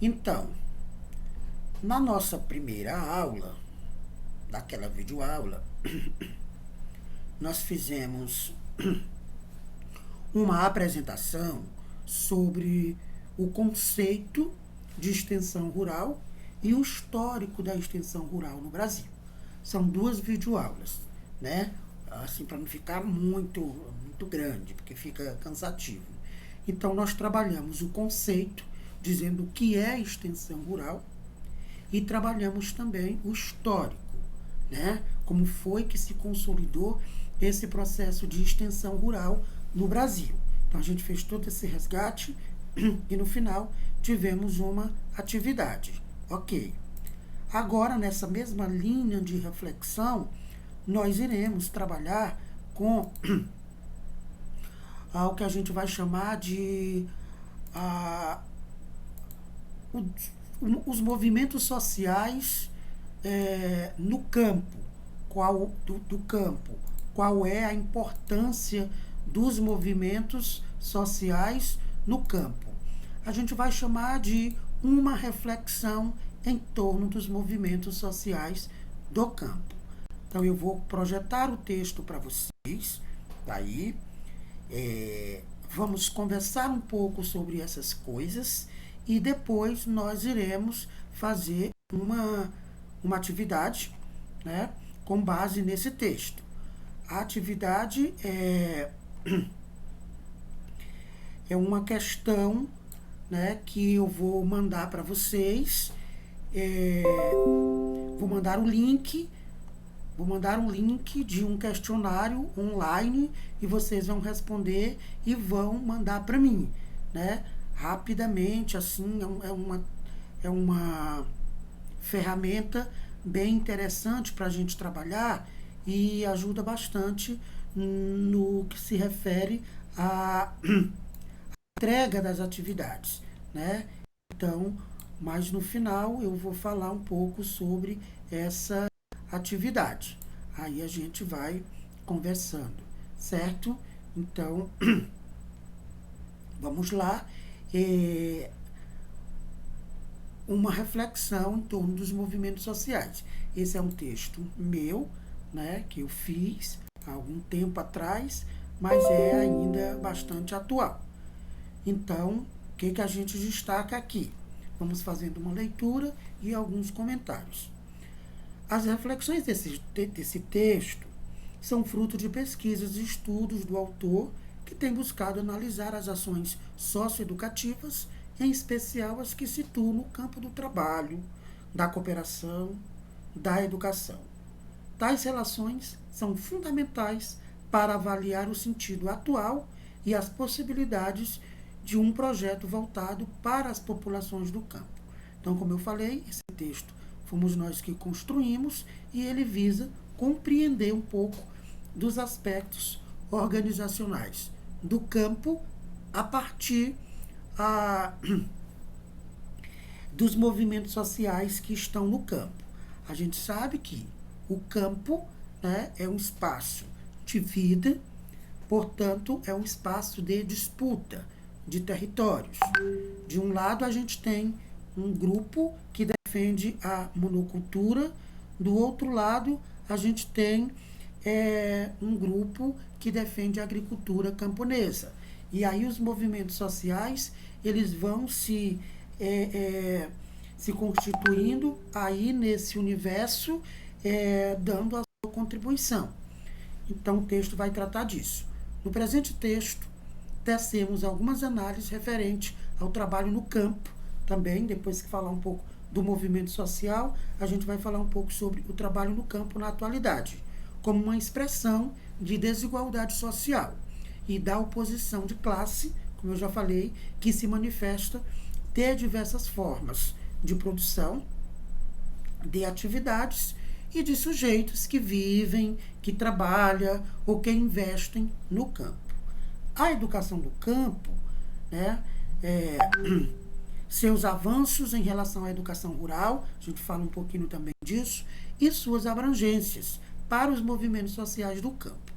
Então, na nossa primeira aula, daquela videoaula, nós fizemos uma apresentação sobre o conceito de extensão rural e o histórico da extensão rural no Brasil. São duas videoaulas, né? Assim, para não ficar muito grande, porque fica cansativo. Então, nós trabalhamos o conceito, dizendo o que é extensão rural, e trabalhamos também o histórico, né? Como foi que se consolidou esse processo de extensão rural no Brasil. Então, a gente fez todo esse resgate e, no final, tivemos uma atividade. Ok. Agora, nessa mesma linha de reflexão, nós iremos trabalhar com o que a gente vai chamar de ah, os movimentos sociais no campo. Do campo. Qual é a importância dos movimentos sociais no campo? A gente vai chamar de uma reflexão em torno dos movimentos sociais do campo. Então, eu vou projetar o texto para vocês. Daí, vamos conversar um pouco sobre essas coisas e depois nós iremos fazer uma atividade, né, com base nesse texto. A atividade é uma questão, né, que eu vou mandar para vocês. Vou mandar um link de um questionário online e vocês vão responder e vão mandar para mim, né? Rapidamente, assim, é uma ferramenta bem interessante para a gente trabalhar e ajuda bastante no que se refere à entrega das atividades, né? Então, mas no final eu vou falar um pouco sobre essa atividade. Aí a gente vai conversando, certo? Então, vamos lá. Uma reflexão em torno dos movimentos sociais. Esse é um texto meu, né, que eu fiz há algum tempo atrás, mas é ainda bastante atual. Então, o que a gente destaca aqui? Vamos fazendo uma leitura e alguns comentários. As reflexões desse texto são fruto de pesquisas e estudos do autor, que tem buscado analisar as ações socioeducativas, em especial as que situam no campo do trabalho, da cooperação, da educação. Tais relações são fundamentais para avaliar o sentido atual e as possibilidades de um projeto voltado para as populações do campo. Então, como eu falei, esse texto fomos nós que construímos e ele visa compreender um pouco dos aspectos organizacionais do campo a partir dos movimentos sociais que estão no campo. A gente sabe que o campo, né, é um espaço de vida, portanto, é um espaço de disputa de territórios. De um lado, a gente tem um grupo que defende a monocultura, do outro lado, a gente tem um grupo que defende a agricultura camponesa. E aí os movimentos sociais, eles vão se constituindo aí nesse universo, dando a sua contribuição. Então, o texto vai tratar disso. No presente texto, tecemos algumas análises referentes ao trabalho no campo. Também, depois que falar um pouco do movimento social, a gente vai falar um pouco sobre o trabalho no campo na atualidade, como uma expressão de desigualdade social e da oposição de classe, como eu já falei, que se manifesta de diversas formas de produção, de atividades e de sujeitos que vivem, que trabalham ou que investem no campo. A educação do campo, né, seus avanços em relação à educação rural, a gente fala um pouquinho também disso, e suas abrangências para os movimentos sociais do campo,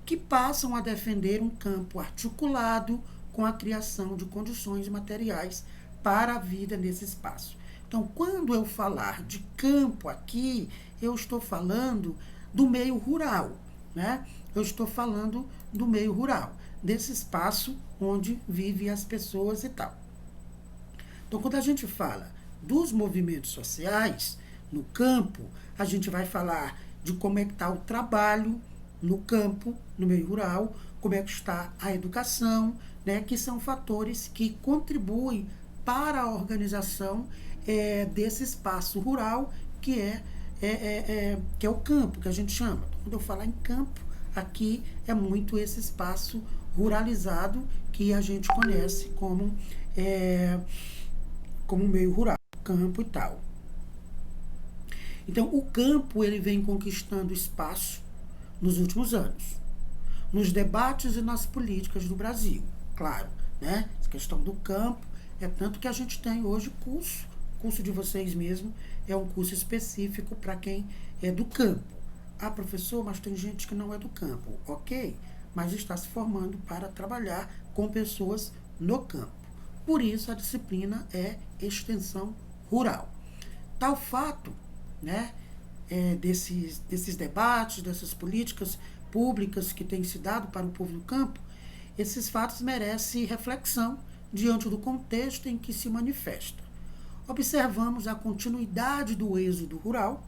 que passam a defender um campo articulado com a criação de condições materiais para a vida nesse espaço. Então, quando eu falar de campo aqui, eu estou falando do meio rural, né? Eu estou falando do meio rural, desse espaço onde vivem as pessoas e tal. Então, quando a gente fala dos movimentos sociais no campo, a gente vai falar de como é que está o trabalho no campo, no meio rural, como é que está a educação, né, que são fatores que contribuem para a organização desse espaço rural que é o campo, que a gente chama. Quando eu falar em campo, aqui é muito esse espaço ruralizado que a gente conhece como meio rural, campo e tal. Então, o campo ele vem conquistando espaço nos últimos anos, nos debates e nas políticas do Brasil, claro, né? Essa questão do campo é tanto que a gente tem hoje curso de vocês mesmo é um curso específico para quem é do campo. Ah, professor, mas tem gente que não é do campo, ok? Mas está se formando para trabalhar com pessoas no campo. Por isso a disciplina é extensão rural. Tal fato, né, desses debates, dessas políticas públicas que têm se dado para o povo do campo, esses fatos merecem reflexão diante do contexto em que se manifesta. Observamos a continuidade do êxodo rural.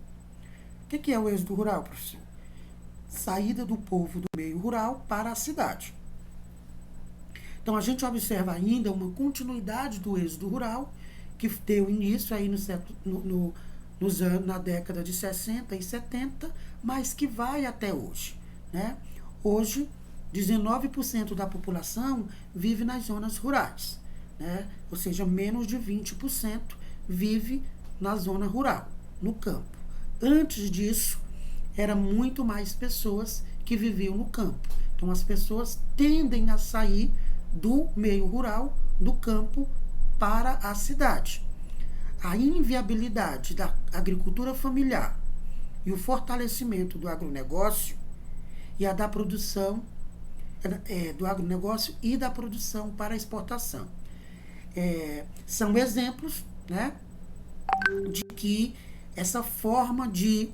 O que é o êxodo rural, professor? Saída do povo do meio rural para a cidade. Então, a gente observa ainda uma continuidade do êxodo rural, que deu início aí na década de 60 e 70, mas que vai até hoje, né? Hoje, 19% da população vive nas zonas rurais, né? Ou seja, menos de 20% vive na zona rural, no campo. Antes disso, era muito mais pessoas que viviam no campo. Então, as pessoas tendem a sair do meio rural, do campo, para a cidade. A inviabilidade da agricultura familiar e o fortalecimento do agronegócio e a da produção do agronegócio e da produção para exportação. São exemplos, né, de que essa forma de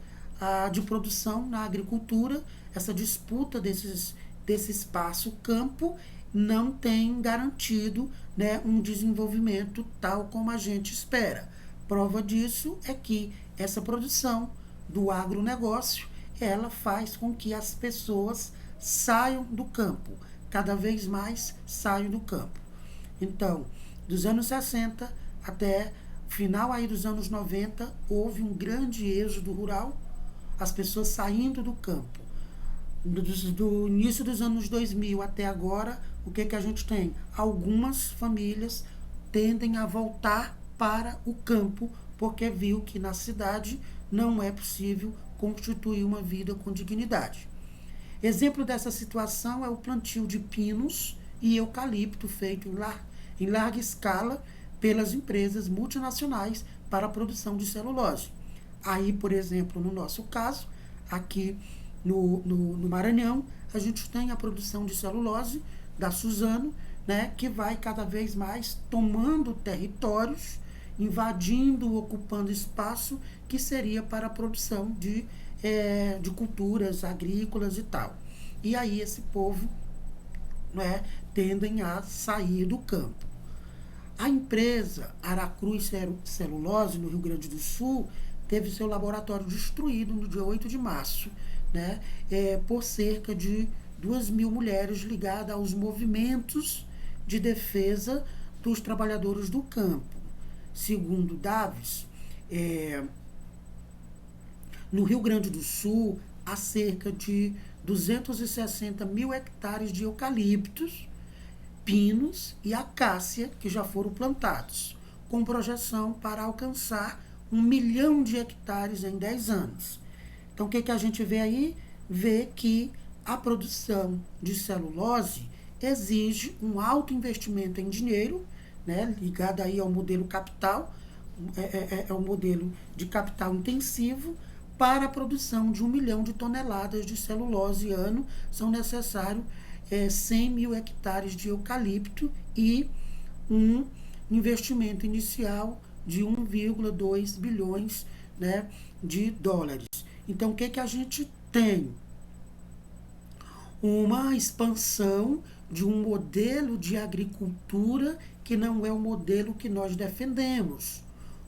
produção na agricultura, essa disputa desse espaço campo, não tem garantido, né, um desenvolvimento tal como a gente espera. Prova disso é que essa produção do agronegócio, ela faz com que as pessoas saiam do campo, cada vez mais saiam do campo. Então, dos anos 60 até final aí dos anos 90, houve um grande êxodo rural, as pessoas saindo do campo. Do início dos anos 2000 até agora, o que a gente tem? Algumas famílias tendem a voltar para o campo, porque viu que na cidade não é possível constituir uma vida com dignidade. Exemplo dessa situação é o plantio de pinos e eucalipto feito em larga escala pelas empresas multinacionais para a produção de celulose. Aí, por exemplo, no nosso caso, aqui no Maranhão, a gente tem a produção de celulose da Suzano, né, que vai cada vez mais tomando territórios, invadindo, ocupando espaço que seria para a produção de culturas agrícolas e tal. E aí esse povo, né, tendem a sair do campo. A empresa Aracruz Celulose, no Rio Grande do Sul, teve seu laboratório destruído no dia 8 de março, né, por cerca de 2.000 mulheres ligadas aos movimentos de defesa dos trabalhadores do campo. Segundo Davis, no Rio Grande do Sul, há cerca de 260 mil hectares de eucaliptos, pinos e acácia que já foram plantados, com projeção para alcançar 1 milhão de hectares em 10 anos. Então, o que a gente vê aí? Vê que a produção de celulose exige um alto investimento em dinheiro, né, ligado aí ao modelo capital, é um modelo de capital intensivo. Para a produção de 1 milhão de toneladas de celulose ano, são necessários 100 mil hectares de eucalipto e 1 investimento inicial de 1,2 bilhões, né, de dólares. Então, o que a gente tem? Uma expansão de um modelo de agricultura que não é o modelo que nós defendemos.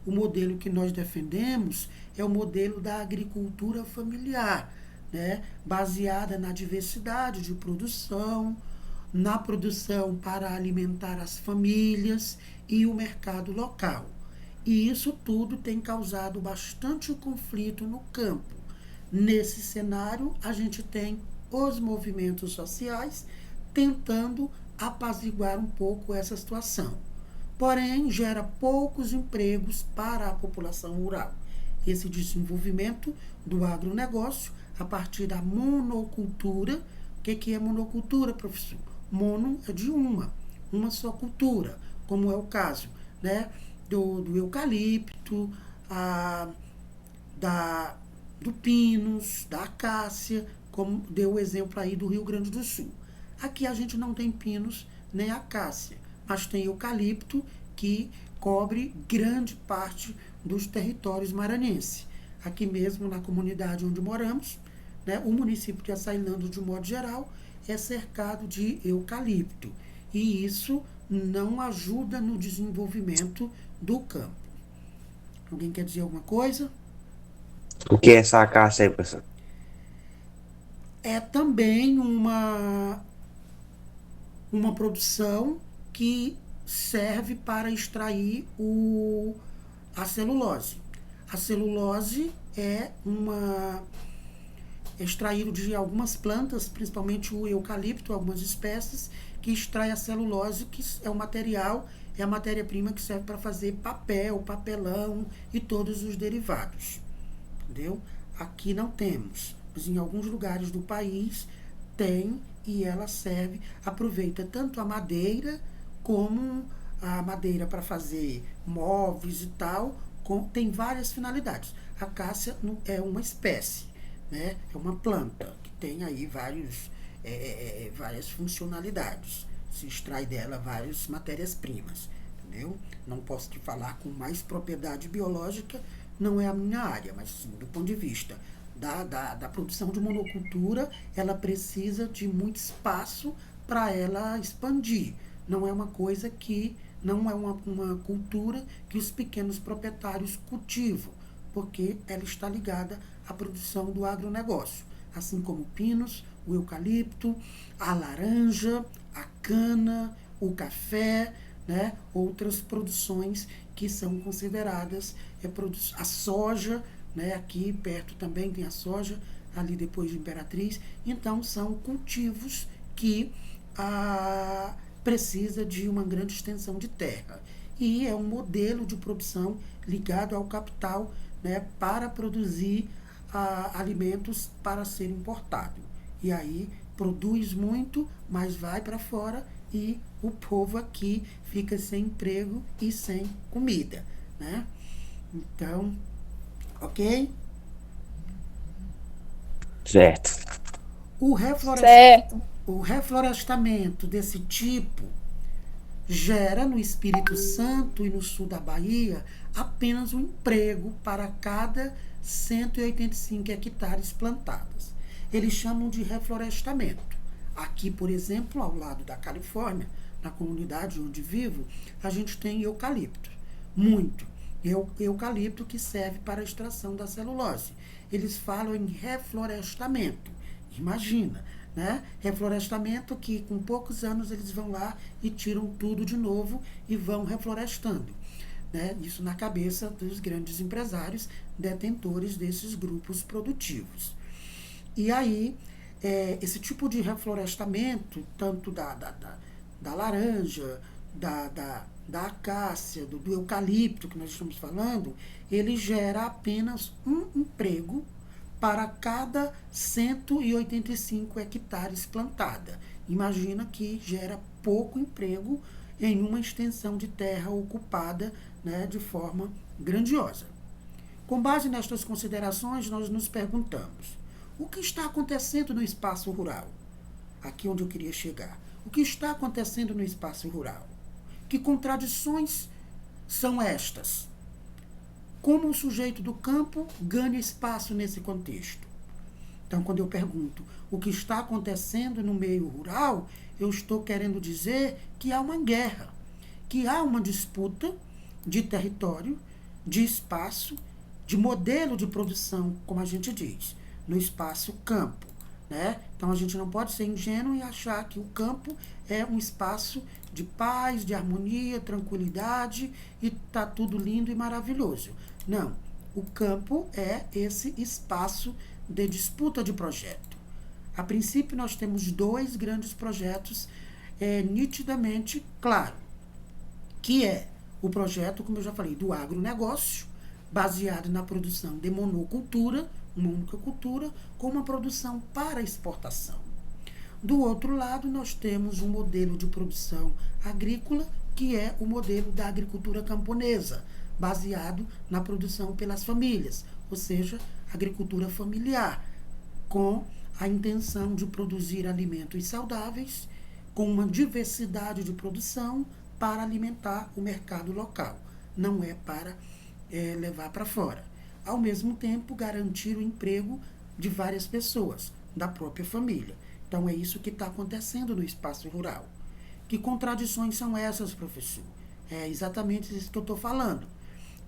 O modelo que nós defendemos é o modelo da agricultura familiar, né? Baseada na diversidade de produção, na produção para alimentar as famílias e o mercado local. E isso tudo tem causado bastante conflito no campo. Nesse cenário, a gente tem os movimentos sociais tentando apaziguar um pouco essa situação. Porém, gera poucos empregos para a população rural. Esse desenvolvimento do agronegócio a partir da monocultura. O que é monocultura, professor? Mono é de uma só cultura, como é o caso, né, do eucalipto, do pinus, da acácia, como deu o exemplo aí do Rio Grande do Sul. Aqui a gente não tem pinos nem acácia, mas tem eucalipto que cobre grande parte dos territórios maranhenses. Aqui mesmo na comunidade onde moramos, né, o município de Açailândia, de modo geral, é cercado de eucalipto. E isso não ajuda no desenvolvimento do campo. Alguém quer dizer alguma coisa? O que é essa acácia aí, professor? É também uma produção que serve para extrair a celulose. A celulose é extraído de algumas plantas, principalmente o eucalipto, algumas espécies, que extrai a celulose, que é o material, é a matéria-prima que serve para fazer papel, papelão e todos os derivados. Entendeu? Aqui não temos, mas em alguns lugares do país tem, e ela serve, aproveita tanto a madeira como a madeira para fazer móveis e tal, tem várias finalidades. A cássia é uma espécie, né? É uma planta que tem aí várias funcionalidades. Se extrai dela várias matérias-primas, entendeu? Não posso te falar com mais propriedade biológica, não é a minha área, mas sim, do ponto de vista da produção de monocultura, ela precisa de muito espaço para ela expandir. Não é uma coisa que, não é uma cultura que os pequenos proprietários cultivam, porque ela está ligada à produção do agronegócio, assim como o pinus, o eucalipto, a laranja, a cana, o café, né? Outras produções que são consideradas, a soja, né? Aqui perto também tem a soja, ali depois de Imperatriz. Então são cultivos que precisa de uma grande extensão de terra. E é um modelo de produção ligado ao capital, né, para produzir alimentos para ser importado. E aí produz muito, mas vai para fora e o povo aqui fica sem emprego e sem comida, né? Então, ok? Certo. O, reflores... Certo. o reflorestamento desse tipo gera no Espírito Santo e no sul da Bahia apenas um emprego para cada 185 hectares plantados. Eles chamam de reflorestamento. Aqui, por exemplo, ao lado da Califórnia, na comunidade onde vivo, a gente tem eucalipto. Muito. Eucalipto que serve para a extração da celulose. Eles falam em reflorestamento. Imagina, né? Reflorestamento que com poucos anos eles vão lá e tiram tudo de novo e vão reflorestando. Né? Isso na cabeça dos grandes empresários detentores desses grupos produtivos. E aí, esse tipo de reflorestamento, tanto da laranja, da acácia, do eucalipto que nós estamos falando, ele gera apenas um emprego para cada 185 hectares plantada. Imagina que gera pouco emprego em uma extensão de terra ocupada, né, de forma grandiosa. Com base nestas considerações, nós nos perguntamos: o que está acontecendo no espaço rural? Aqui onde eu queria chegar. O que está acontecendo no espaço rural? Que contradições são estas. Como o sujeito do campo ganha espaço nesse contexto? Então, quando eu pergunto o que está acontecendo no meio rural, eu estou querendo dizer que há uma guerra, que há uma disputa de território, de espaço, de modelo de produção, como a gente diz, no espaço campo. Né? Então, a gente não pode ser ingênuo e achar que o campo é um espaço de paz, de harmonia, tranquilidade e está tudo lindo e maravilhoso. Não, o campo é esse espaço de disputa de projeto. A princípio, nós temos 2 grandes projetos nitidamente claros, que é o projeto, como eu já falei, do agronegócio, baseado na produção de monocultura, uma única cultura, com uma produção para exportação. Do outro lado, nós temos um modelo de produção agrícola, que é o modelo da agricultura camponesa, baseado na produção pelas famílias, ou seja, agricultura familiar, com a intenção de produzir alimentos saudáveis, com uma diversidade de produção para alimentar o mercado local, não é para levar para fora. Ao mesmo tempo, garantir o emprego de várias pessoas, da própria família. Então, é isso que está acontecendo no espaço rural. Que contradições são essas, professor? É exatamente isso que eu estou falando.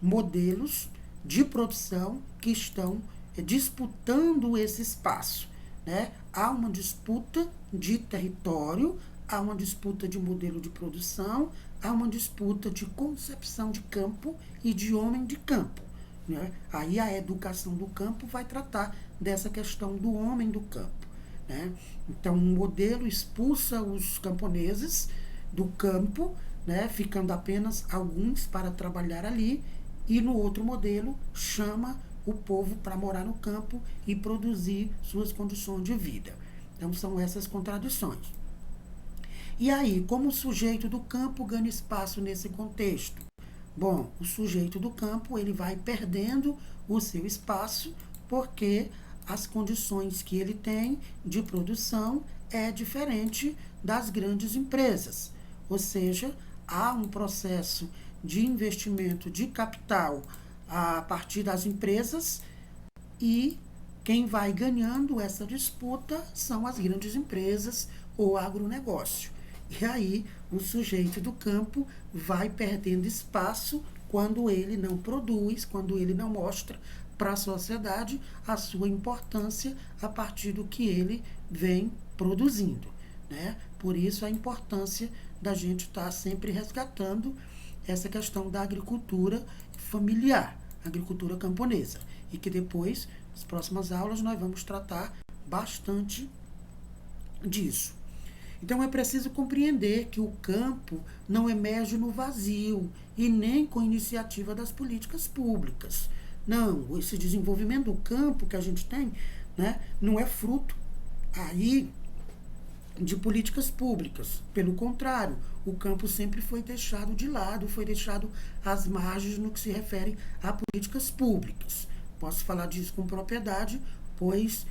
Modelos de produção que estão disputando esse espaço. Né? Há uma disputa de território, há uma disputa de modelo de produção, há uma disputa de concepção de campo e de homem de campo. Né? Aí a educação do campo vai tratar dessa questão do homem do campo. Né? Então, um modelo expulsa os camponeses do campo, né? Ficando apenas alguns para trabalhar ali, e no outro modelo chama o povo para morar no campo e produzir suas condições de vida. Então, são essas contradições. E aí, como o sujeito do campo ganha espaço nesse contexto? Bom, o sujeito do campo ele vai perdendo o seu espaço porque as condições que ele tem de produção é diferente das grandes empresas. Ou seja, há um processo de investimento de capital a partir das empresas e quem vai ganhando essa disputa são as grandes empresas ou agronegócio. E aí o sujeito do campo vai perdendo espaço quando ele não produz, quando ele não mostra para a sociedade a sua importância a partir do que ele vem produzindo. Né? Por isso a importância da gente estar sempre resgatando essa questão da agricultura familiar, agricultura camponesa. E que depois, nas próximas aulas, nós vamos tratar bastante disso. Então é preciso compreender que o campo não emerge no vazio e nem com iniciativa das políticas públicas. Não, esse desenvolvimento do campo que a gente tem, né, não é fruto aí de políticas públicas. Pelo contrário, o campo sempre foi deixado de lado, foi deixado às margens no que se refere a políticas públicas. Posso falar disso com propriedade, pois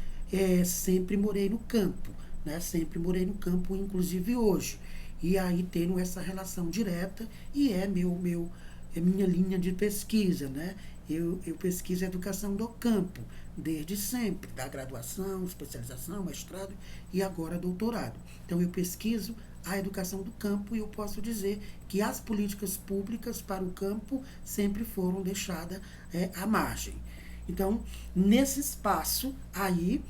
sempre morei no campo. Né? Sempre morei no campo, inclusive hoje. E aí tendo essa relação direta e é minha linha de pesquisa. Né? Eu pesquiso a educação do campo, desde sempre, da graduação, especialização, mestrado e agora doutorado. Então eu pesquiso a educação do campo e eu posso dizer que as políticas públicas para o campo sempre foram deixadas à margem. Então, nesse espaço aí,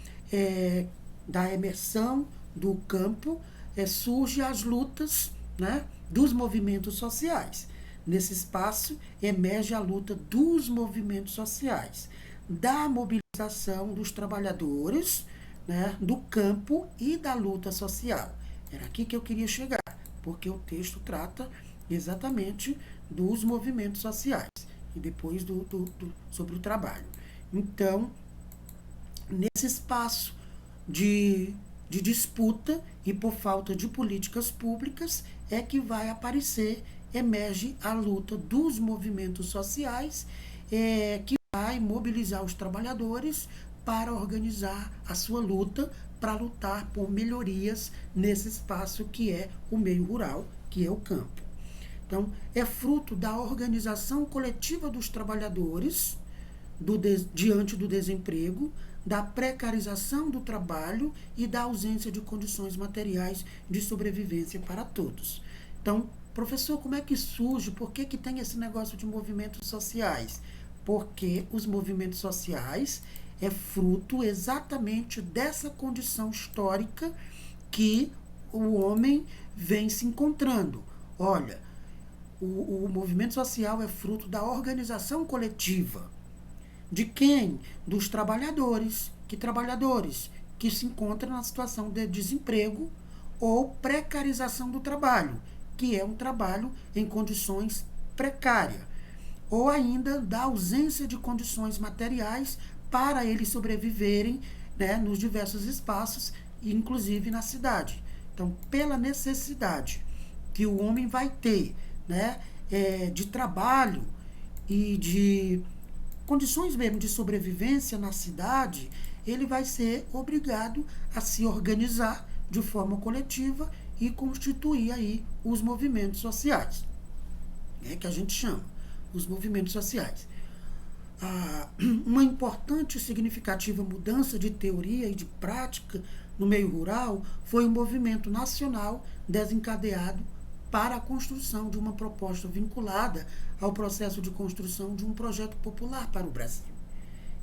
da emersão do campo, surgem as lutas, né, dos movimentos sociais. Nesse espaço, emerge a luta dos movimentos sociais, da mobilização dos trabalhadores, né, do campo e da luta social. Era aqui que eu queria chegar, porque o texto trata exatamente dos movimentos sociais e depois sobre o trabalho. Então, nesse espaço de disputa e por falta de políticas públicas é que vai aparecer, emerge a luta dos movimentos sociais, que vai mobilizar os trabalhadores para organizar a sua luta, para lutar por melhorias nesse espaço que é o meio rural, que é o campo. Então, é fruto da organização coletiva dos trabalhadores diante do desemprego, da precarização do trabalho e da ausência de condições materiais de sobrevivência para todos. Então, professor, como é que surge? Por que tem esse negócio de movimentos sociais? Porque os movimentos sociais é fruto exatamente dessa condição histórica que o homem vem se encontrando. Olha, o movimento social é fruto da organização coletiva. De quem? Dos trabalhadores. Que trabalhadores? Que se encontram na situação de desemprego ou precarização do trabalho, que é um trabalho em condições precárias, ou ainda da ausência de condições materiais para eles sobreviverem, né, nos diversos espaços, inclusive na cidade. Então, pela necessidade que o homem vai ter, né, de trabalho e de condições mesmo de sobrevivência na cidade, ele vai ser obrigado a se organizar de forma coletiva e constituir aí os movimentos sociais, que a gente chama, os movimentos sociais. Uma importante e significativa mudança de teoria e de prática no meio rural foi o movimento nacional desencadeado para a construção de uma proposta vinculada ao processo de construção de um projeto popular para o Brasil,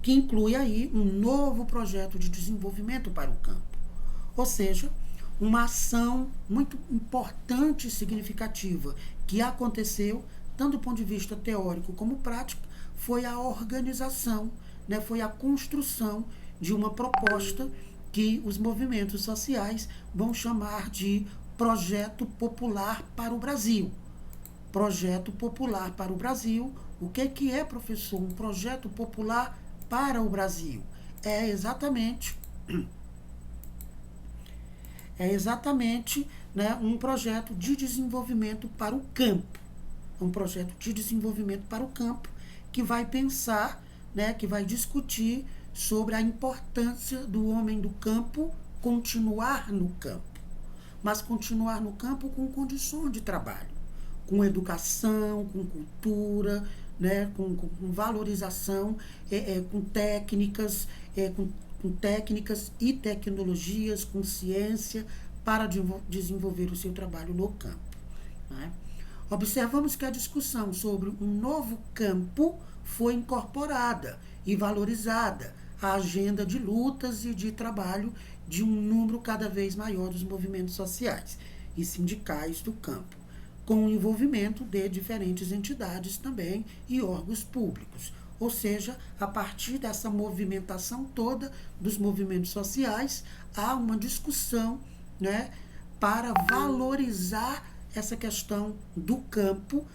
que inclui aí um novo projeto de desenvolvimento para o campo. Ou seja, uma ação muito importante e significativa que aconteceu, tanto do ponto de vista teórico como prático, foi a organização, né, foi a construção de uma proposta que os movimentos sociais vão chamar de Projeto Popular para o Brasil. Projeto Popular para o Brasil. O que é, professor, um projeto popular para o Brasil? É exatamente, né, um projeto de desenvolvimento para o campo. Um projeto de desenvolvimento para o campo que vai pensar, né, que vai discutir sobre a importância do homem do campo continuar no campo, mas continuar no campo com condições de trabalho, com educação, com cultura, né, com valorização, com técnicas, com técnicas e tecnologias, com ciência, para desenvolver o seu trabalho no campo. Né? Observamos que a discussão sobre um novo campo foi incorporada e valorizada à agenda de lutas e de trabalho de um número cada vez maior dos movimentos sociais e sindicais do campo, com o envolvimento de diferentes entidades também e órgãos públicos. Ou seja, a partir dessa movimentação toda dos movimentos sociais, há uma discussão, né, para valorizar essa questão do campo,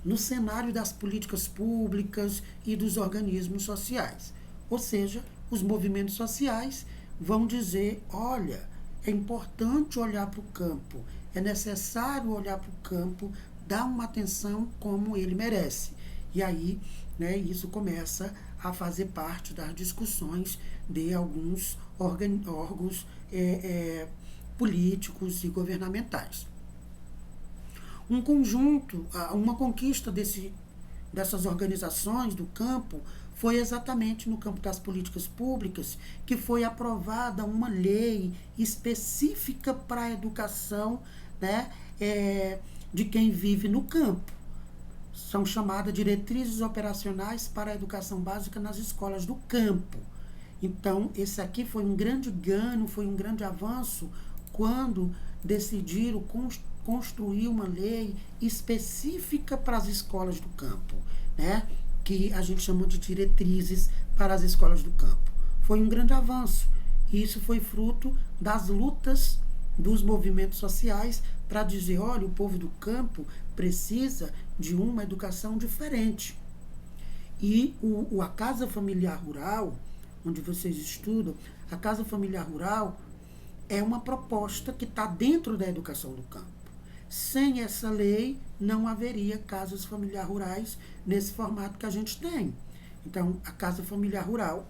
no cenário das políticas públicas e dos organismos sociais. Ou seja, os movimentos sociais vão dizer, olha, é importante olhar para o campo, é necessário olhar para o campo, dar uma atenção como ele merece. E aí, né, isso começa a fazer parte das discussões de alguns órgãos políticos e governamentais. Um conjunto, uma conquista dessas organizações do campo foi exatamente no campo das políticas públicas que foi aprovada uma lei específica para a educação, né, de quem vive no campo. São chamadas diretrizes operacionais para a educação básica nas escolas do campo. Então, esse aqui foi um grande ganho, foi um grande avanço quando decidiram construir uma lei específica para as escolas do campo, né? Que a gente chama de diretrizes para as escolas do campo. Foi um grande avanço. E isso foi fruto das lutas dos movimentos sociais para dizer, olha, o povo do campo precisa de uma educação diferente. E a Casa Familiar Rural, onde vocês estudam, a Casa Familiar Rural é uma proposta que está dentro da educação do campo. Sem essa lei, não haveria casas familiares rurais nesse formato que a gente tem. Então, a Casa Familiar Rural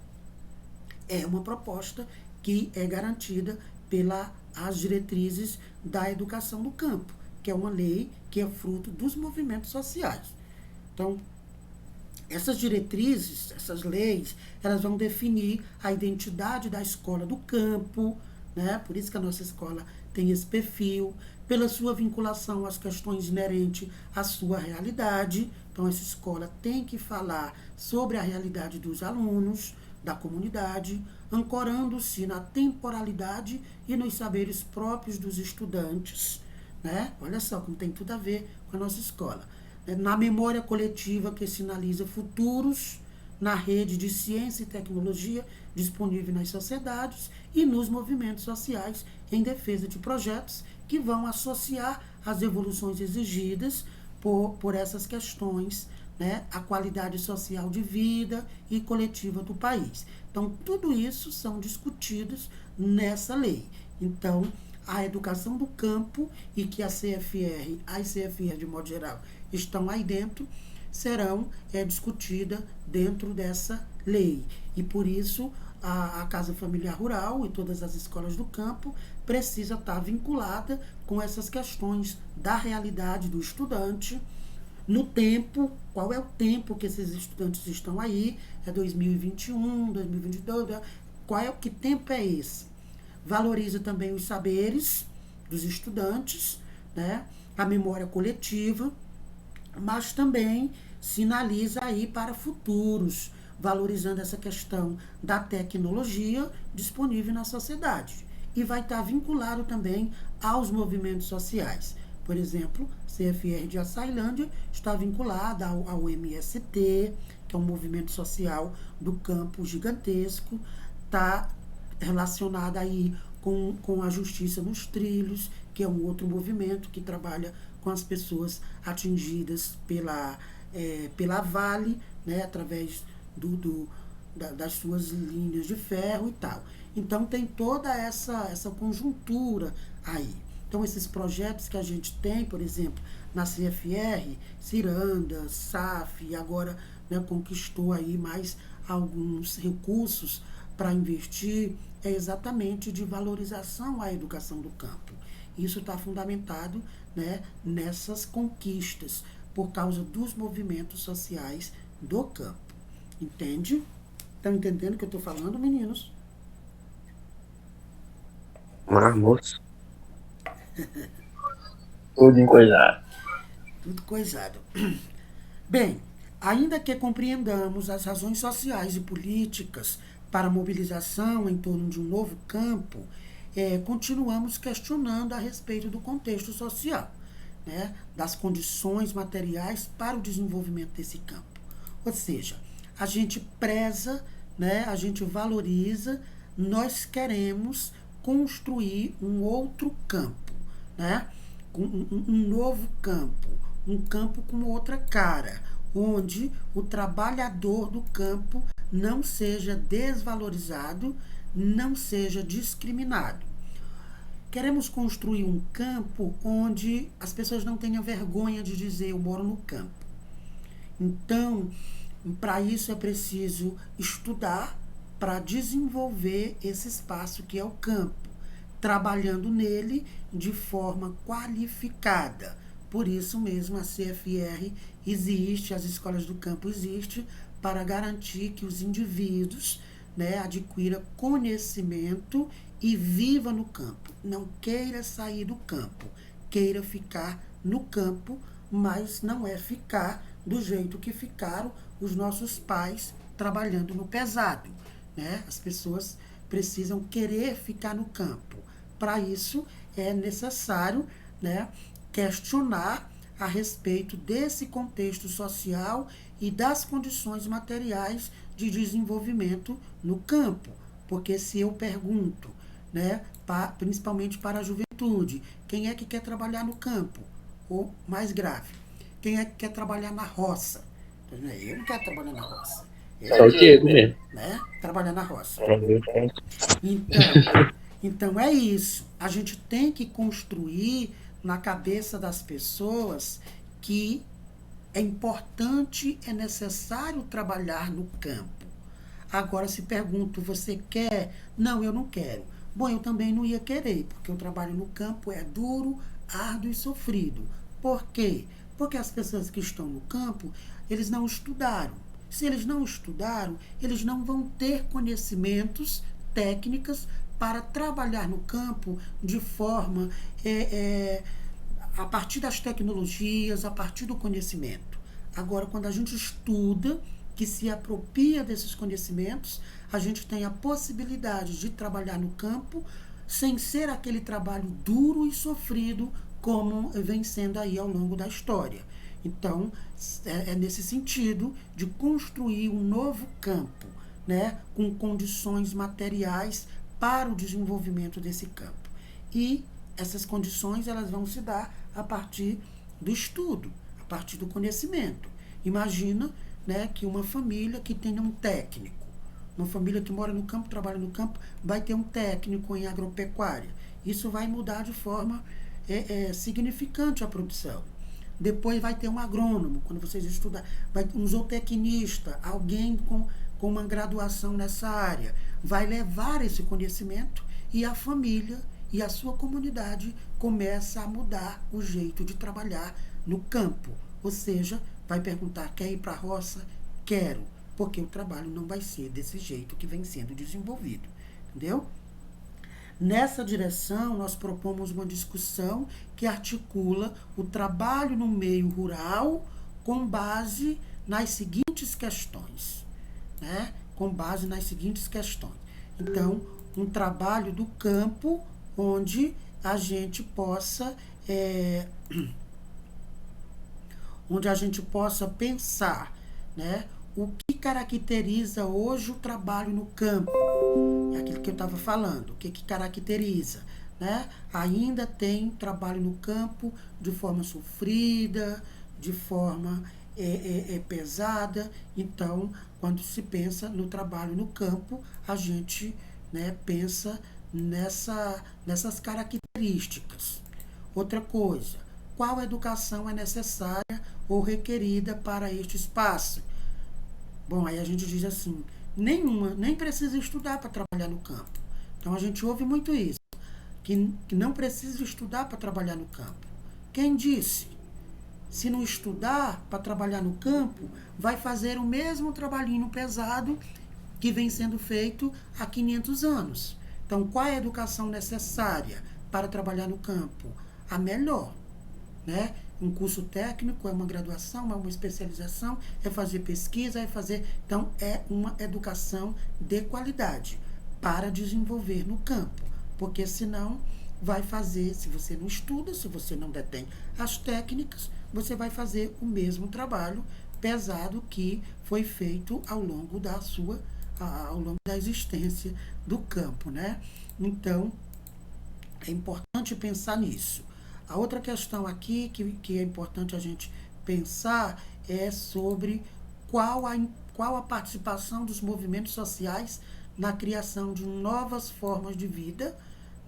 é uma proposta que é garantida pelas diretrizes da educação do campo, que é uma lei que é fruto dos movimentos sociais. Então, essas diretrizes, essas leis, elas vão definir a identidade da escola do campo, né? Por isso que a nossa escola tem esse perfil, pela sua vinculação às questões inerentes à sua realidade. Então, essa escola tem que falar sobre a realidade dos alunos, da comunidade, ancorando-se na temporalidade e nos saberes próprios dos estudantes, né? Olha só como tem tudo a ver com a nossa escola. Na memória coletiva que sinaliza futuros, na rede de ciência e tecnologia disponível nas sociedades e nos movimentos sociais em defesa de projetos que vão associar as evoluções exigidas por essas questões, né, a qualidade social de vida e coletiva do país. Então, tudo isso são discutidos nessa lei. Então, a educação do campo e que a CFR, as CFR de modo geral, estão aí dentro, serão discutidas dentro dessa lei. E por isso a Casa Familiar Rural e todas as escolas do campo precisa estar vinculada com essas questões da realidade do estudante, no tempo, qual é o tempo que esses estudantes estão aí, é 2021, 2022, que tempo é esse? Valoriza também os saberes dos estudantes, né? A memória coletiva, mas também sinaliza aí para futuros, valorizando essa questão da tecnologia disponível na sociedade. E vai estar vinculado também aos movimentos sociais. Por exemplo, CFR de Açailândia está vinculada ao MST, que é um movimento social do campo gigantesco, está relacionada aí com a Justiça nos Trilhos, que é um outro movimento que trabalha com as pessoas atingidas pela Vale, né, através das suas linhas de ferro e tal. Então, tem toda essa conjuntura aí. Então, esses projetos que a gente tem, por exemplo, na CFR, Ciranda, SAF, e agora, né, conquistou aí mais alguns recursos para investir, é exatamente de valorização à educação do campo. Isso está fundamentado, né, nessas conquistas, por causa dos movimentos sociais do campo. Entende? Estão entendendo o que eu estou falando, meninos? Moço. Tudo encoisado. Tudo coisado. Bem, ainda que compreendamos as razões sociais e políticas para a mobilização em torno de um novo campo, continuamos questionando a respeito do contexto social, né, das condições materiais para o desenvolvimento desse campo. Ou seja, a gente preza, né, a gente valoriza, nós queremos construir um outro campo, né, um novo campo, um campo com outra cara, onde o trabalhador do campo não seja desvalorizado, não seja discriminado. Queremos construir um campo onde as pessoas não tenham vergonha de dizer eu moro no campo. Então, para isso é preciso estudar para desenvolver esse espaço que é o campo, trabalhando nele de forma qualificada. Por isso mesmo a CFR existe, as escolas do campo existem, para garantir que os indivíduos, né, adquiram conhecimento e viva no campo. Não queira sair do campo, queira ficar no campo, mas não é ficar do jeito que ficaram os nossos pais trabalhando no pesado, né? As pessoas precisam querer ficar no campo. Para isso é necessário, né, questionar a respeito desse contexto social e das condições materiais de desenvolvimento no campo. Porque se eu pergunto, né, principalmente para a juventude, quem é que quer trabalhar no campo? Ou, mais grave, quem é que quer trabalhar na roça? Eu não quero trabalhar na roça. Só o Diego mesmo. Né, trabalhar na roça. Então é isso. A gente tem que construir na cabeça das pessoas que é importante, é necessário trabalhar no campo. Agora, se pergunto, você quer? Não, eu não quero. Bom, eu também não ia querer, porque o trabalho no campo é duro, árduo e sofrido. Por quê? Porque as pessoas que estão no campo, eles não estudaram. Se eles não estudaram, eles não vão ter conhecimentos, técnicas para trabalhar no campo de forma a partir das tecnologias, a partir do conhecimento. Agora, quando a gente estuda, que se apropria desses conhecimentos, a gente tem a possibilidade de trabalhar no campo sem ser aquele trabalho duro e sofrido como vem sendo aí ao longo da história. Então, é nesse sentido de construir um novo campo, né, com condições materiais para o desenvolvimento desse campo. E essas condições elas vão se dar a partir do estudo, a partir do conhecimento. Imagina, né, que uma família que tenha um técnico, uma família que mora no campo, trabalha no campo, vai ter um técnico em agropecuária. Isso vai mudar de forma significante a produção. Depois vai ter um agrônomo, quando vocês estudam, vai ter um zootecnista, alguém com uma graduação nessa área. Vai levar esse conhecimento e a família e a sua comunidade começa a mudar o jeito de trabalhar no campo. Ou seja, vai perguntar, quer ir para a roça? Quero, porque o trabalho não vai ser desse jeito que vem sendo desenvolvido. Entendeu? Nessa direção, nós propomos uma discussão que articula o trabalho no meio rural com base nas seguintes questões. Né? Com base nas seguintes questões. Então, um trabalho do campo onde a gente possa pensar, né, o que caracteriza hoje o trabalho no campo. É aquilo que eu estava falando, o que caracteriza. Né? Ainda tem trabalho no campo de forma sofrida, de forma pesada. Então, quando se pensa no trabalho no campo, a gente, né, pensa nessas características. Outra coisa, qual educação é necessária ou requerida para este espaço? Bom, aí a gente diz assim, nenhuma, nem precisa estudar para trabalhar no campo. Então a gente ouve muito isso, que não precisa estudar para trabalhar no campo. Quem disse? Se não estudar para trabalhar no campo, vai fazer o mesmo trabalhinho pesado que vem sendo feito há 500 anos. Então, qual é a educação necessária para trabalhar no campo? A melhor, né? Um curso técnico, é uma graduação, é uma especialização, é fazer pesquisa, é fazer... Então, é uma educação de qualidade para desenvolver no campo. Porque senão vai fazer, se você não estuda, se você não detém as técnicas, você vai fazer o mesmo trabalho pesado que foi feito ao longo da existência do campo, né? Então, é importante pensar nisso. A outra questão aqui que é importante a gente pensar é sobre qual a participação dos movimentos sociais na criação de novas formas de vida,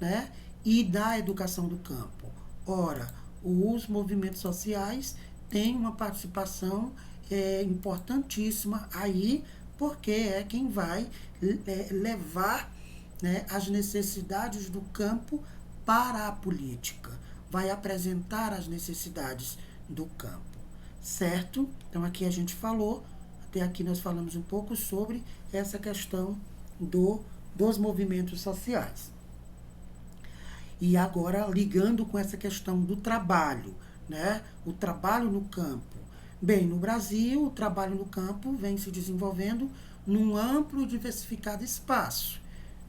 né, e da educação do campo. Ora, os movimentos sociais têm uma participação importantíssima aí, porque é quem vai levar, né, as necessidades do campo para a política, vai apresentar as necessidades do campo, certo? Então aqui a gente falou, até aqui nós falamos um pouco sobre essa questão dos movimentos sociais. E agora ligando com essa questão do trabalho, né? O trabalho no campo. Bem, no Brasil, o trabalho no campo vem se desenvolvendo num amplo e diversificado espaço,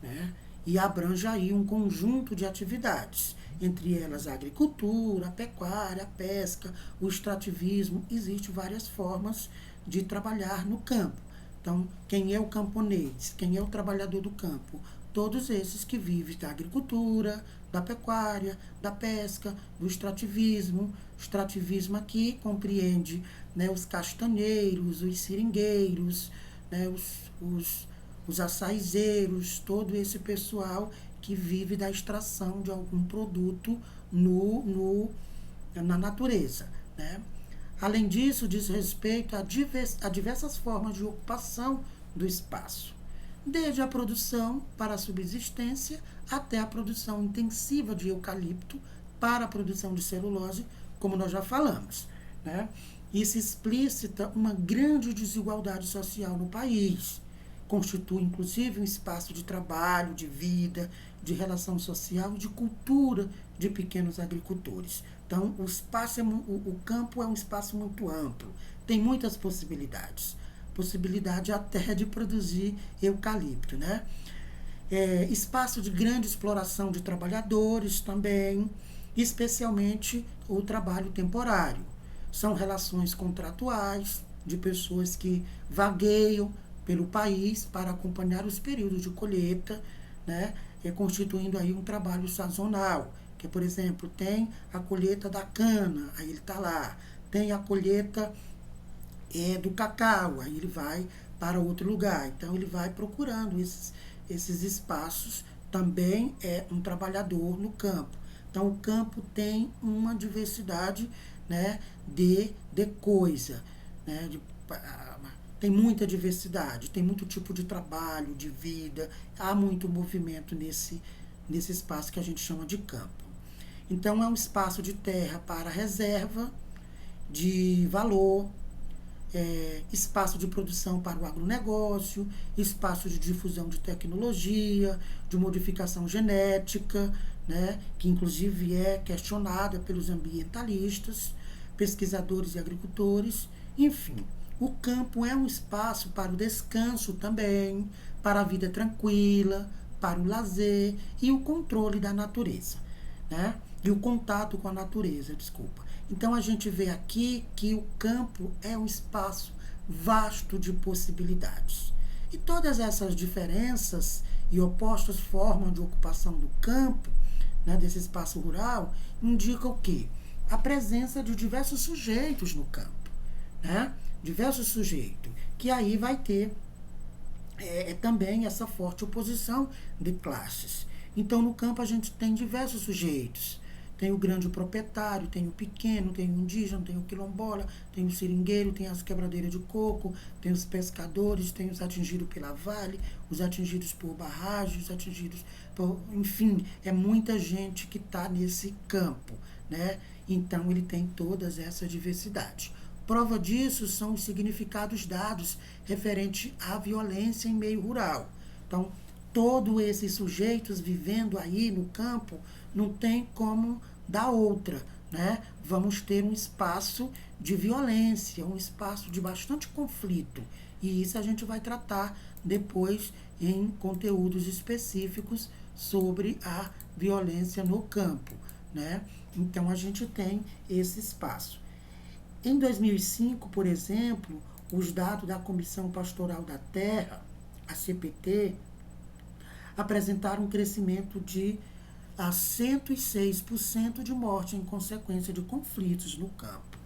né? E abrange aí um conjunto de atividades, entre elas a agricultura, a pecuária, a pesca, o extrativismo. Existem várias formas de trabalhar no campo. Então, quem é o camponês? Quem é o trabalhador do campo? Todos esses que vivem da agricultura, da pecuária, da pesca, do extrativismo. O extrativismo aqui compreende, né, os castanheiros, os seringueiros, né, os açaizeiros, todo esse pessoal que vive da extração de algum produto na natureza, né? Além disso, diz respeito a diversas formas de ocupação do espaço, desde a produção para a subsistência até a produção intensiva de eucalipto para a produção de celulose, como nós já falamos, né? Isso explicita uma grande desigualdade social no país. Constitui, inclusive, um espaço de trabalho, de vida, de relação social e de cultura de pequenos agricultores. Então, o campo é um espaço muito amplo, tem muitas possibilidades. Possibilidade até de produzir eucalipto, né? Espaço de grande exploração de trabalhadores também, especialmente o trabalho temporário. São relações contratuais de pessoas que vagueiam pelo país para acompanhar os períodos de colheita, né, constituindo aí um trabalho sazonal, que, por exemplo, tem a colheita da cana, aí ele está lá, tem a colheita do cacau, aí ele vai para outro lugar, então ele vai procurando esses espaços, também é um trabalhador no campo. Então, o campo tem uma diversidade, né, de coisa, né, tem muita diversidade, tem muito tipo de trabalho, de vida, há muito movimento nesse espaço que a gente chama de campo. Então, é um espaço de terra para reserva, de valor, espaço de produção para o agronegócio, espaço de difusão de tecnologia, de modificação genética, né, que inclusive é questionada pelos ambientalistas, pesquisadores e agricultores, enfim. O campo é um espaço para o descanso também, para a vida tranquila, para o lazer e o controle da natureza, né? E o contato com a natureza, desculpa. Então, a gente vê aqui que o campo é um espaço vasto de possibilidades. E todas essas diferenças e opostas formas de ocupação do campo, né, desse espaço rural, indicam o quê? A presença de diversos sujeitos no campo, né? Diversos sujeitos, que aí vai ter também essa forte oposição de classes. Então, no campo, a gente tem diversos sujeitos. Tem o grande proprietário, tem o pequeno, tem o indígena, tem o quilombola, tem o seringueiro, tem as quebradeiras de coco, tem os pescadores, tem os atingidos pela vale, os atingidos por barragens, os atingidos por... Enfim, é muita gente que está nesse campo, né? Então, ele tem todas essa diversidade. Prova disso são os significados dados referente à violência em meio rural. Então, todos esses sujeitos vivendo aí no campo, não tem como dar outra, né? Vamos ter um espaço de violência, um espaço de bastante conflito. E isso a gente vai tratar depois em conteúdos específicos sobre a violência no campo, né? Então, a gente tem esse espaço. Em 2005, por exemplo, os dados da Comissão Pastoral da Terra, a CPT, apresentaram um crescimento de 106% de morte em consequência de conflitos no campo.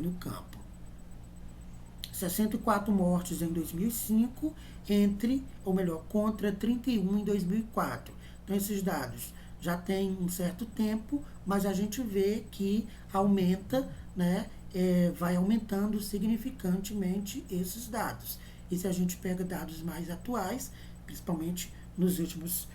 No campo. 64 mortes em 2005, contra 31 em 2004. Então, esses dados já têm um certo tempo, mas a gente vê que aumenta, né, vai aumentando significantemente esses dados. E se a gente pega dados mais atuais, principalmente nos últimos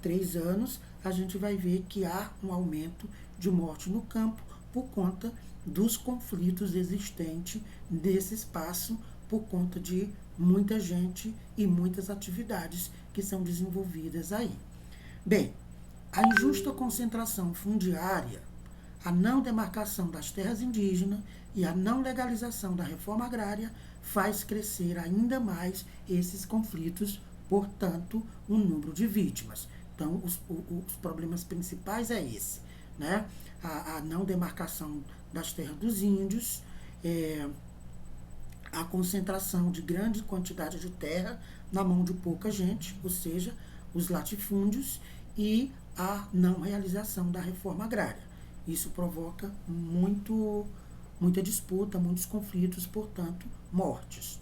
3 anos, a gente vai ver que há um aumento de morte no campo por conta dos conflitos existentes nesse espaço, por conta de muita gente e muitas atividades que são desenvolvidas aí. Bem, a injusta concentração fundiária, a não demarcação das terras indígenas e a não legalização da reforma agrária faz crescer ainda mais esses conflitos, portanto, o número de vítimas. Então, os problemas principais é esse, né? A não demarcação das terras dos índios, a concentração de grande quantidade de terra na mão de pouca gente, ou seja, os latifúndios, e a não realização da reforma agrária. Isso provoca muita disputa, muitos conflitos, portanto, mortes.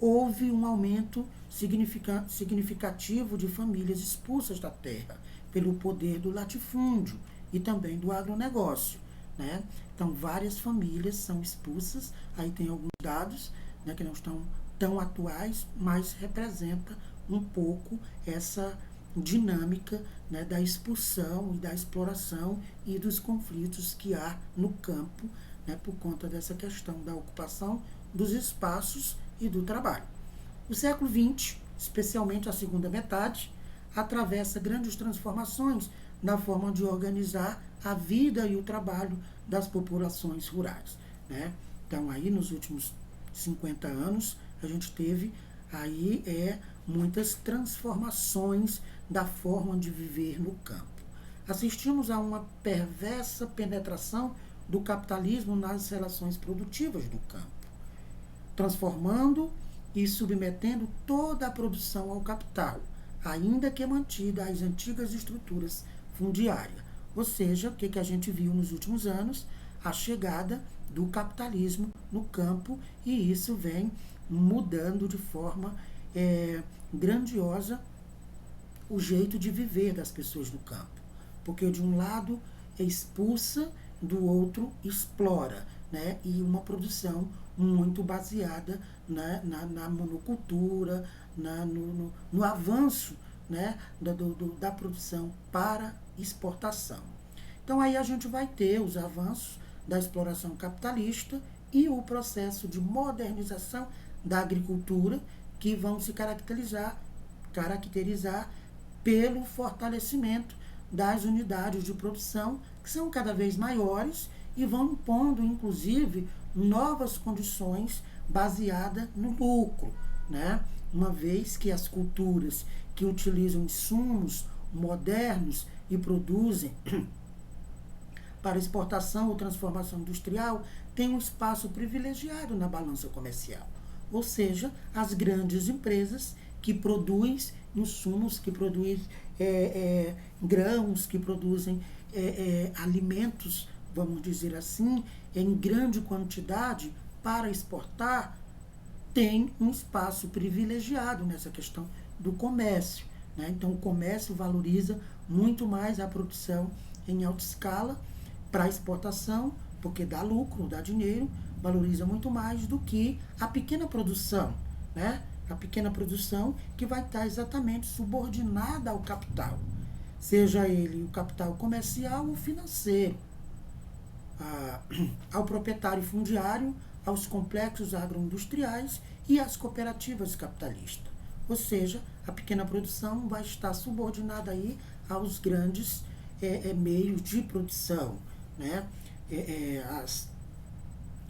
Houve um aumento significativo de famílias expulsas da terra pelo poder do latifúndio e também do agronegócio, né? Então, várias famílias são expulsas, aí tem alguns dados, né, que não estão tão atuais, mas representa um pouco dinâmica, né, da expulsão e da exploração e dos conflitos que há no campo, né, por conta dessa questão da ocupação dos espaços e do trabalho. O século XX, especialmente a segunda metade, atravessa grandes transformações na forma de organizar a vida e o trabalho das populações rurais, né? Então, aí nos últimos 50 anos, a gente teve aí muitas transformações da forma de viver no campo. Assistimos a uma perversa penetração do capitalismo nas relações produtivas do campo, transformando e submetendo toda a produção ao capital, ainda que mantida as antigas estruturas fundiárias. Ou seja, o que a gente viu nos últimos anos? A chegada do capitalismo no campo, e isso vem mudando de forma grandiosa o jeito de viver das pessoas no campo. Porque de um lado expulsa, do outro explora, né? E uma produção muito baseada na monocultura, no avanço, né, da produção para exportação. Então aí a gente vai ter os avanços da exploração capitalista e o processo de modernização da agricultura, que vão se caracterizar pelo fortalecimento das unidades de produção, que são cada vez maiores e vão impondo, inclusive, novas condições baseadas no lucro, né? Uma vez que as culturas que utilizam insumos modernos e produzem para exportação ou transformação industrial têm um espaço privilegiado na balança comercial. Ou seja, as grandes empresas que produzem insumos, que produzem grãos, que produzem alimentos, vamos dizer assim, em grande quantidade para exportar, tem um espaço privilegiado nessa questão do comércio, né? Então, o comércio valoriza muito mais a produção em alta escala para exportação, porque dá lucro, dá dinheiro, valoriza muito mais do que a pequena produção, né? A pequena produção que vai estar exatamente subordinada ao capital, seja ele o capital comercial ou financeiro, ao proprietário fundiário, aos complexos agroindustriais e às cooperativas capitalistas. Ou seja, a pequena produção vai estar subordinada aí aos grandes meios de produção, né?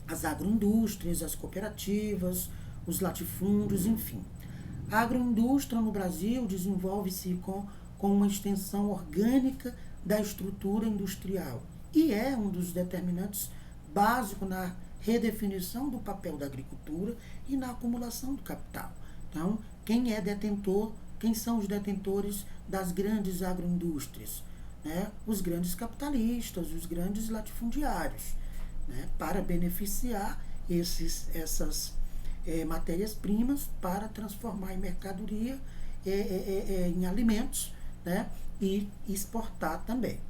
As agroindústrias, as cooperativas, os latifúndios, enfim. A agroindústria no Brasil desenvolve-se com uma extensão orgânica da estrutura industrial e é um dos determinantes básicos na redefinição do papel da agricultura e na acumulação do capital. Então, quem são os detentores das grandes agroindústrias? Né? Os grandes capitalistas, os grandes latifundiários, né? Para beneficiar essas matérias-primas para transformar em mercadoria, em alimentos, né? E exportar também.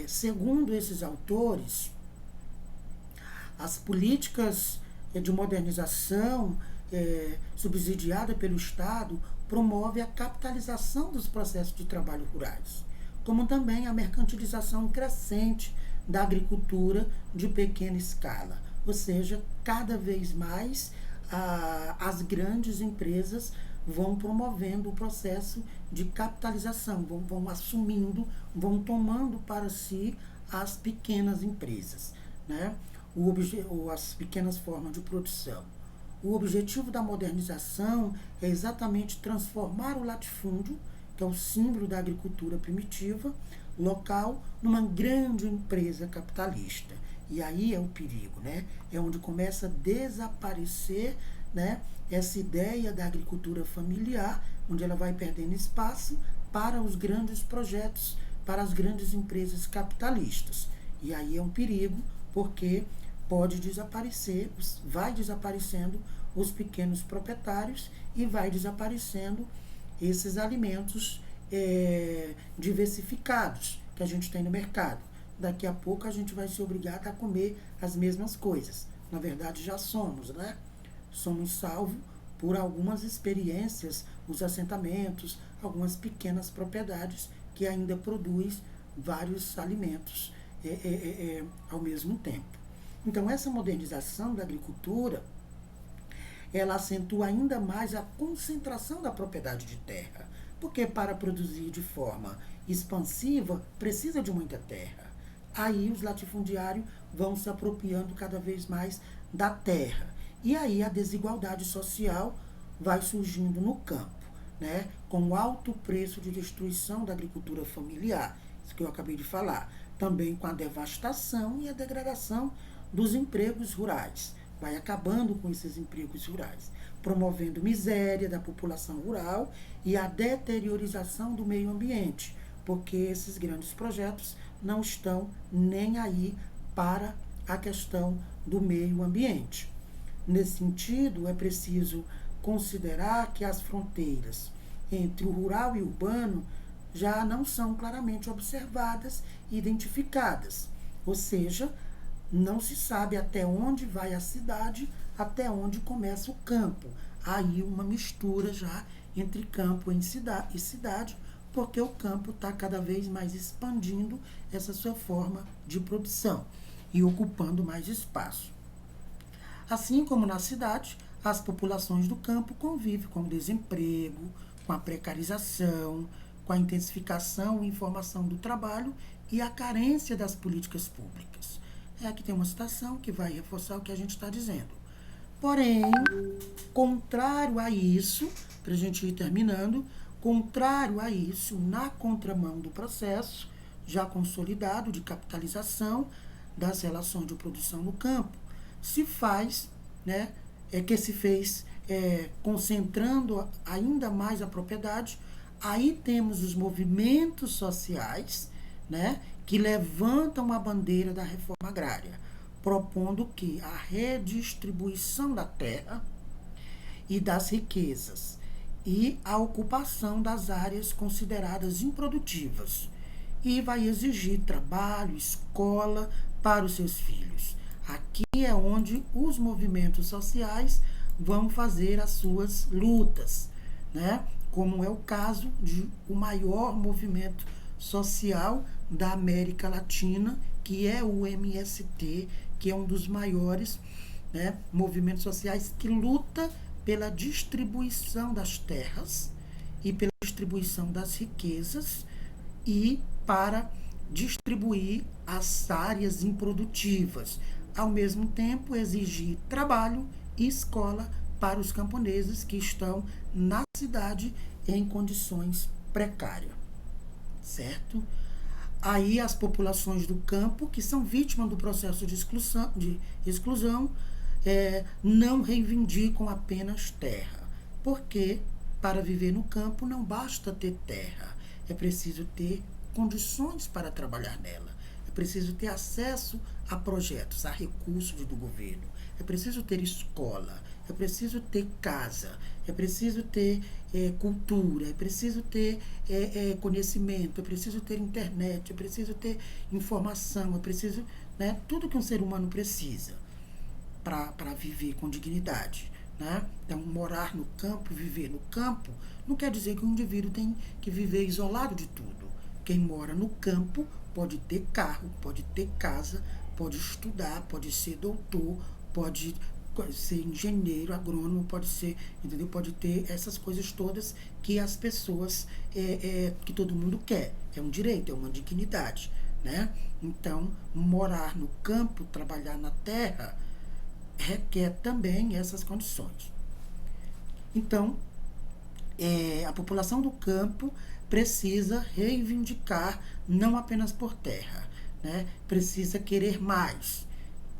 Segundo esses autores, as políticas de modernização subsidiada pelo Estado promove a capitalização dos processos de trabalho rurais, como também a mercantilização crescente da agricultura de pequena escala. Ou seja, cada vez mais as grandes empresas vão promovendo o processo de capitalização, vão assumindo, vão tomando para si as pequenas empresas, né? As pequenas formas de produção. O objetivo da modernização é exatamente transformar o latifúndio, que é o símbolo da agricultura primitiva, local, numa grande empresa capitalista. E aí é o perigo, né? É onde começa a desaparecer, né, essa ideia da agricultura familiar, onde ela vai perdendo espaço para os grandes projetos, para as grandes empresas capitalistas. E aí é um perigo, porque vai desaparecendo os pequenos proprietários e vai desaparecendo esses alimentos diversificados que a gente tem no mercado. Daqui a pouco a gente vai ser obrigado a comer as mesmas coisas. Na verdade, já somos, né? Somos salvos por algumas experiências, os assentamentos, algumas pequenas propriedades que ainda produzem vários alimentos ao mesmo tempo. Então, essa modernização da agricultura, ela acentua ainda mais a concentração da propriedade de terra, porque para produzir de forma expansiva precisa de muita terra. Aí os latifundiários vão se apropriando cada vez mais da terra. E aí a desigualdade social vai surgindo no campo, né? Com o alto preço de destruição da agricultura familiar, isso que eu acabei de falar. Também com a devastação e a degradação dos empregos rurais. Vai acabando com esses empregos rurais, promovendo miséria da população rural e a deteriorização do meio ambiente, porque esses grandes projetos não estão nem aí para a questão do meio ambiente. Nesse sentido, é preciso considerar que as fronteiras entre o rural e o urbano já não são claramente observadas e identificadas, ou seja, não se sabe até onde vai a cidade, até onde começa o campo. Aí uma mistura já entre campo e cidade, porque o campo está cada vez mais expandindo essa sua forma de produção e ocupando mais espaço. Assim como na cidade, as populações do campo convivem com o desemprego, com a precarização, com a intensificação e informação do trabalho e a carência das políticas públicas. Aqui tem uma citação que vai reforçar o que a gente está dizendo. Porém, contrário a isso, para a gente ir terminando, contrário a isso, na contramão do processo já consolidado de capitalização das relações de produção no campo, se faz, né, que se fez concentrando ainda mais a propriedade. Aí temos os movimentos sociais, né, que levantam a bandeira da reforma agrária, propondo que a redistribuição da terra e das riquezas e a ocupação das áreas consideradas improdutivas, e vai exigir trabalho, escola para os seus filhos. Aqui é onde os movimentos sociais vão fazer as suas lutas, né? Como é o caso de o maior movimento social da América Latina, que é o MST, que é um dos maiores, né, movimentos sociais que luta pela distribuição das terras e pela distribuição das riquezas e para distribuir as áreas improdutivas, ao mesmo tempo exigir trabalho e escola para os camponeses que estão na cidade em condições precárias, certo? Aí as populações do campo, que são vítimas do processo de exclusão, não reivindicam apenas terra, porque para viver no campo não basta ter terra, é preciso ter condições para trabalhar nela, é preciso ter acesso a projetos, a recursos do governo, é preciso ter escola, é preciso ter casa, é preciso ter cultura, é preciso ter conhecimento, é preciso ter internet, é preciso ter informação, é preciso, né, tudo que um ser humano precisa para viver com dignidade, né? Então, morar no campo, viver no campo, não quer dizer que o indivíduo tem que viver isolado de tudo. Quem mora no campo pode ter carro, pode ter casa, pode estudar, pode ser doutor, pode ser engenheiro, agrônomo, pode ser, entendeu? Pode ter essas coisas todas que as pessoas, que todo mundo quer. É um direito, é uma dignidade, né? Então, morar no campo, trabalhar na terra, requer também essas condições. Então, a população do campo precisa reivindicar não apenas por terra, né? Precisa querer mais,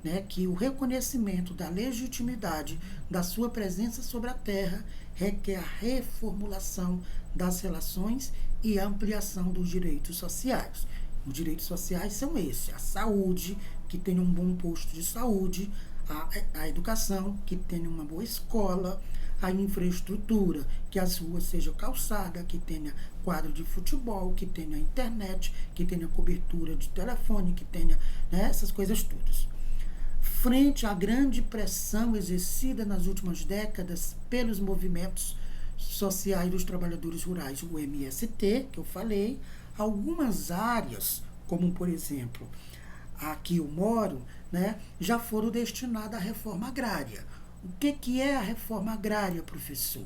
né? Que o reconhecimento da legitimidade da sua presença sobre a terra requer a reformulação das relações e a ampliação dos direitos sociais. Os direitos sociais são esses: a saúde, que tenha um bom posto de saúde, a educação, que tenha uma boa escola, a infraestrutura, que as ruas sejam calçadas, que tenha quadro de futebol, que tenha internet, que tenha cobertura de telefone, que tenha, né, essas coisas todas. frente à grande pressão exercida nas últimas décadas pelos movimentos sociais dos trabalhadores rurais, o MST, que eu falei, algumas áreas, como por exemplo, aqui eu moro, né, já foram destinadas à reforma agrária. O que é a reforma agrária, professor?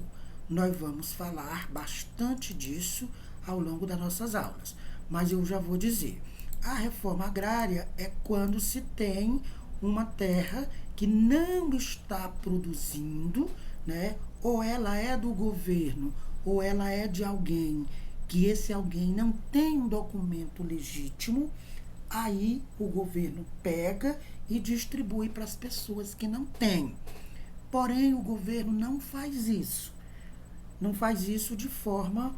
Nós vamos falar bastante disso ao longo das nossas aulas, mas eu já vou dizer. A reforma agrária é quando se tem uma terra que não está produzindo, né? Ou ela é do governo, ou ela é de alguém, que esse alguém não tem um documento legítimo, aí o governo pega e distribui para as pessoas que não têm. Porém, o governo não faz isso. Não faz isso de forma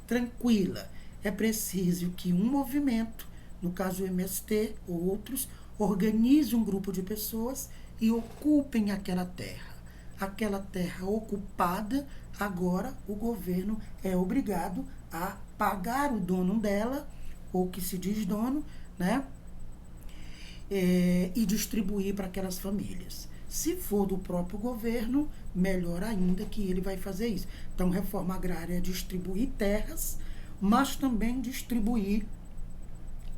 tranquila. É preciso que um movimento, no caso o MST ou outros, organize um grupo de pessoas e ocupem aquela terra. Aquela terra ocupada, agora o governo é obrigado a pagar o dono dela, ou que se diz dono, né? E distribuir para aquelas famílias. Se for do próprio governo, melhor ainda que ele vai fazer isso. Então, reforma agrária é distribuir terras, mas também distribuir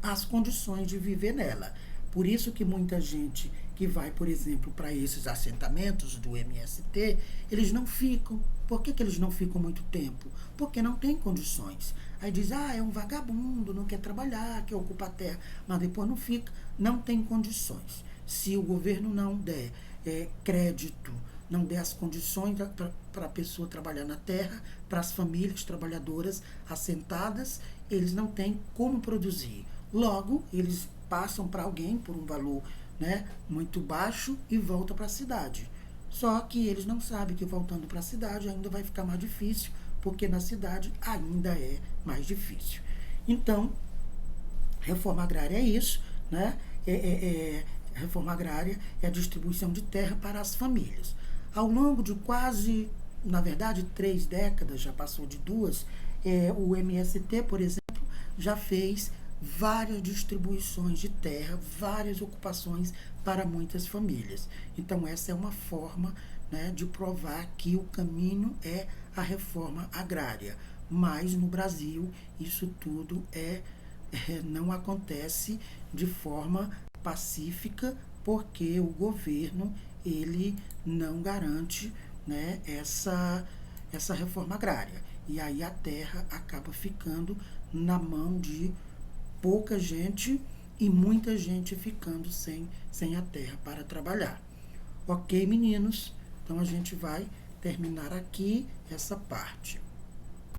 as condições de viver nela. Por isso que muita gente que vai, por exemplo, para esses assentamentos do MST, eles não ficam. Por que eles não ficam muito tempo? Porque não tem condições. Aí diz, é um vagabundo, não quer trabalhar, quer ocupar a terra, mas depois não fica, não tem condições. Se o governo não der crédito, não der as condições para a pessoa trabalhar na terra, para as famílias trabalhadoras assentadas, eles não têm como produzir. Logo, eles passam para alguém por um valor, né, muito baixo e voltam para a cidade. Só que eles não sabem que voltando para a cidade ainda vai ficar mais difícil, porque na cidade ainda é mais difícil. Então, reforma agrária é isso, né? Reforma agrária é a distribuição de terra para as famílias. Ao longo de quase, na verdade, 3 décadas, já passou de 2, o MST, por exemplo, já fez várias distribuições de terra, várias ocupações para muitas famílias. Então, essa é uma forma, né, de provar que o caminho é a reforma agrária. Mas, no Brasil, isso tudo não acontece de forma pacífica, porque o governo ele não garante, né, essa reforma agrária. E aí a terra acaba ficando na mão de pouca gente e muita gente ficando sem a terra para trabalhar. Ok, meninos? Então a gente vai terminar aqui essa parte.